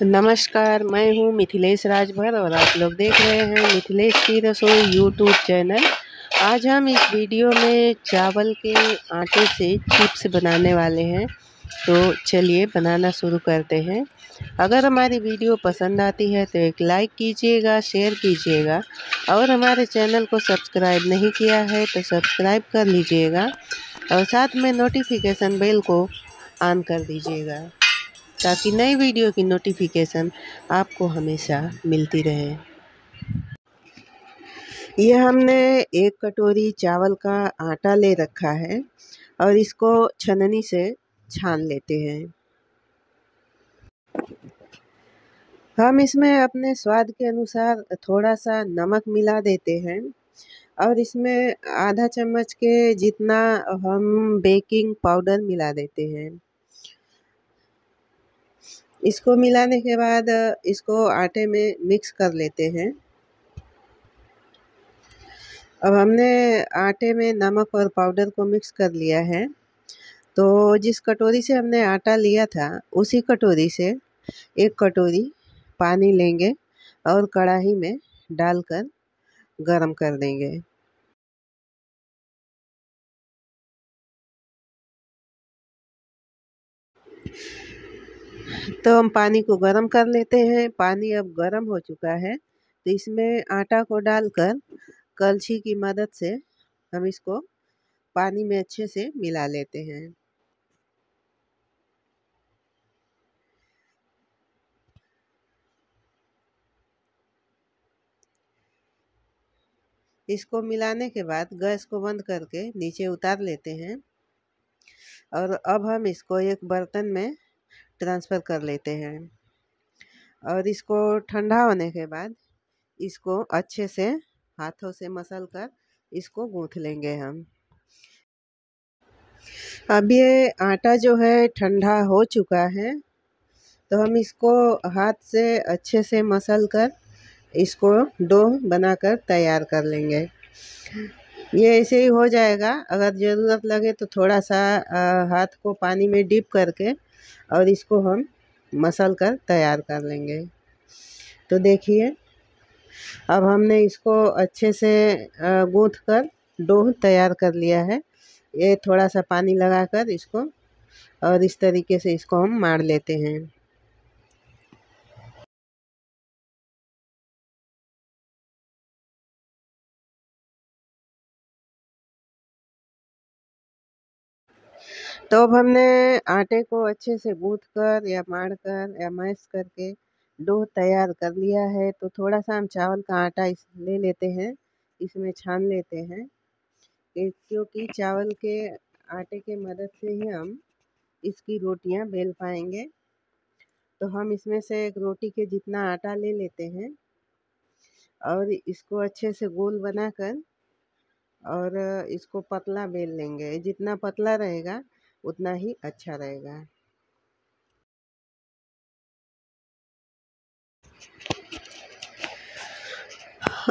नमस्कार, मैं हूँ मिथिलेश राजभर और आप लोग देख रहे हैं मिथिलेश की रसोई यूट्यूब चैनल। आज हम इस वीडियो में चावल के आटे से चिप्स बनाने वाले हैं। तो चलिए बनाना शुरू करते हैं। अगर हमारी वीडियो पसंद आती है तो एक लाइक कीजिएगा, शेयर कीजिएगा और हमारे चैनल को सब्सक्राइब नहीं किया है तो सब्सक्राइब कर लीजिएगा और साथ में नोटिफिकेशन बेल को ऑन कर दीजिएगा ताकि नई वीडियो की नोटिफिकेशन आपको हमेशा मिलती रहे। ये हमने 1 कटोरी चावल का आटा ले रखा है और इसको छन्नी से छान लेते हैं। हम इसमें अपने स्वाद के अनुसार थोड़ा सा नमक मिला देते हैं और इसमें आधा चम्मच के जितना हम बेकिंग पाउडर मिला देते हैं। इसको मिलाने के बाद इसको आटे में मिक्स कर लेते हैं। अब हमने आटे में नमक और पाउडर को मिक्स कर लिया है, तो जिस कटोरी से हमने आटा लिया था उसी कटोरी से 1 कटोरी पानी लेंगे और कढ़ाई में डालकर गरम कर देंगे। तो हम पानी को गरम कर लेते हैं। पानी अब गरम हो चुका है तो इसमें आटा को डालकर कलछी की मदद से हम इसको पानी में अच्छे से मिला लेते हैं। इसको मिलाने के बाद गैस को बंद करके नीचे उतार लेते हैं और अब हम इसको एक बर्तन में ट्रांसफ़र कर लेते हैं और इसको ठंडा होने के बाद इसको अच्छे से हाथों से मसल कर इसको गूँथ लेंगे हम। अब ये आटा जो है ठंडा हो चुका है तो हम इसको हाथ से अच्छे से मसल कर इसको डो बनाकर तैयार कर लेंगे। ये ऐसे ही हो जाएगा। अगर ज़रूरत लगे तो थोड़ा सा हाथ को पानी में डिप करके और इसको हम मसल कर तैयार कर लेंगे। तो देखिए अब हमने इसको अच्छे से गूँथ कर डो तैयार कर लिया है। ये थोड़ा सा पानी लगाकर इसको और इस तरीके से इसको हम मार लेते हैं। तो अब हमने आटे को अच्छे से गूँथ कर या माड़ कर या मैश करके डो तैयार कर लिया है। तो थोड़ा सा हम चावल का आटा ले लेते हैं, इसमें छान लेते हैं क्योंकि चावल के आटे के मदद से ही हम इसकी रोटियां बेल पाएंगे। तो हम इसमें से एक रोटी के जितना आटा ले लेते हैं और इसको अच्छे से गोल बनाकर और इसको पतला बेल लेंगे। जितना पतला रहेगा उतना ही अच्छा रहेगा।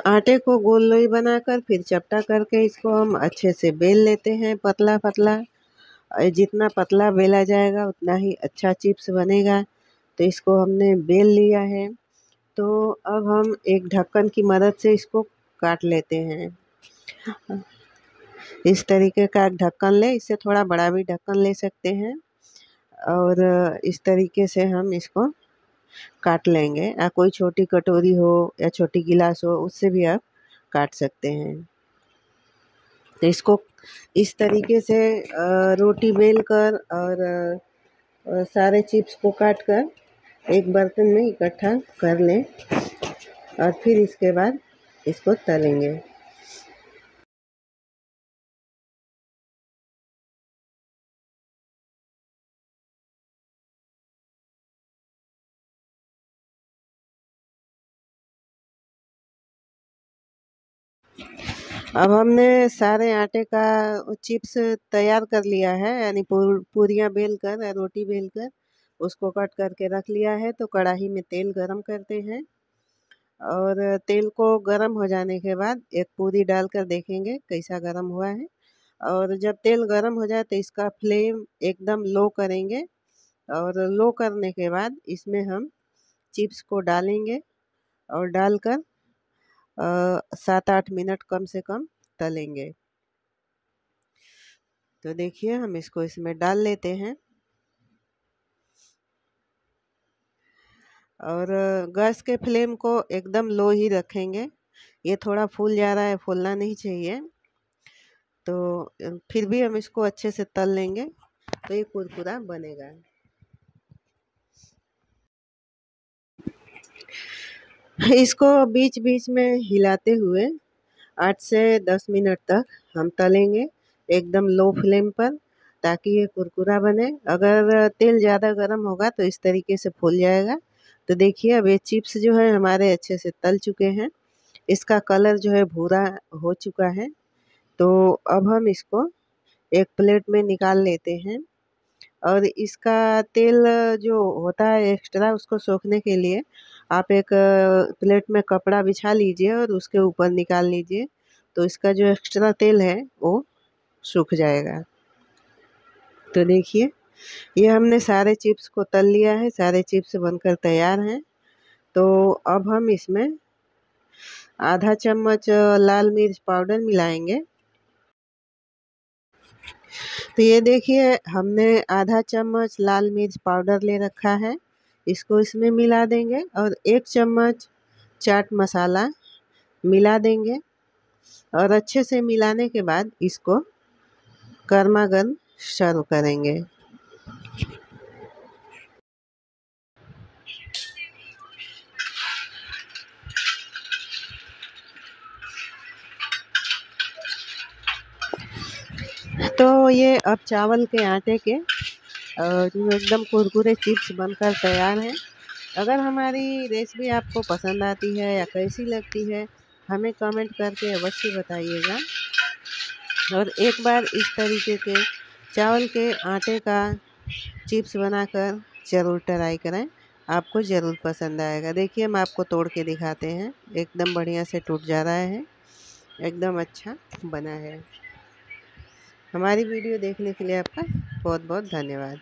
आटे को गोल लोई बनाकर फिर चपटा करके इसको हम अच्छे से बेल लेते हैं पतला पतला। जितना पतला बेला जाएगा उतना ही अच्छा चिप्स बनेगा। तो इसको हमने बेल लिया है। तो अब हम एक ढक्कन की मदद से इसको काट लेते हैं। इस तरीके का एक ढक्कन ले, इससे थोड़ा बड़ा भी ढक्कन ले सकते हैं और इस तरीके से हम इसको काट लेंगे। या कोई छोटी कटोरी हो या छोटी गिलास हो उससे भी आप काट सकते हैं। तो इसको इस तरीके से रोटी बेल कर और सारे चिप्स को काट कर एक बर्तन में इकट्ठा कर लें और फिर इसके बाद इसको तलेंगे। अब हमने सारे आटे का चिप्स तैयार कर लिया है, यानी पूरियाँ बेल कर या रोटी बेल कर उसको कट करके रख लिया है। तो कढ़ाई में तेल गरम करते हैं और तेल को गरम हो जाने के बाद एक पूरी डालकर देखेंगे कैसा गरम हुआ है। और जब तेल गरम हो जाए तो इसका फ्लेम एकदम लो करेंगे और लो करने के बाद इसमें हम चिप्स को डालेंगे और डालकर 7-8 मिनट कम से कम तलेंगे। तो देखिए हम इसको इसमें डाल लेते हैं और गैस के फ्लेम को एकदम लो ही रखेंगे। ये थोड़ा फूल जा रहा है, फूलना नहीं चाहिए। तो फिर भी हम इसको अच्छे से तल लेंगे तो ये कुरकुरा बनेगा। इसको बीच बीच में हिलाते हुए 8 से 10 मिनट तक हम तलेंगे एकदम लो फ्लेम पर, ताकि ये कुरकुरा बने। अगर तेल ज़्यादा गर्म होगा तो इस तरीके से फूल जाएगा। तो देखिए अब ये चिप्स जो है हमारे अच्छे से तल चुके हैं। इसका कलर जो है भूरा हो चुका है। तो अब हम इसको एक प्लेट में निकाल लेते हैं और इसका तेल जो होता है एक्स्ट्रा, उसको सोखने के लिए आप एक प्लेट में कपड़ा बिछा लीजिए और उसके ऊपर निकाल लीजिए। तो इसका जो एक्स्ट्रा तेल है वो सूख जाएगा। तो देखिए ये हमने सारे चिप्स को तल लिया है, सारे चिप्स बनकर तैयार हैं। तो अब हम इसमें आधा चम्मच लाल मिर्च पाउडर मिलाएंगे। तो ये देखिए हमने आधा चम्मच लाल मिर्च पाउडर ले रखा है, इसको इसमें मिला देंगे और 1 चम्मच चाट मसाला मिला देंगे और अच्छे से मिलाने के बाद इसको गर्मा-गर्म सर्व करेंगे। तो ये अब चावल के आटे के जो एकदम कुरकुरे चिप्स बनकर तैयार हैं। अगर हमारी रेसिपी आपको पसंद आती है या कैसी लगती है, हमें कमेंट करके अवश्य बताइएगा। और एक बार इस तरीके के चावल के आटे का चिप्स बनाकर ज़रूर ट्राई करें, आपको ज़रूर पसंद आएगा। देखिए हम आपको तोड़ के दिखाते हैं, एकदम बढ़िया से टूट जा रहा है, एकदम अच्छा बना है। हमारी वीडियो देखने के लिए आपका बहुत बहुत धन्यवाद।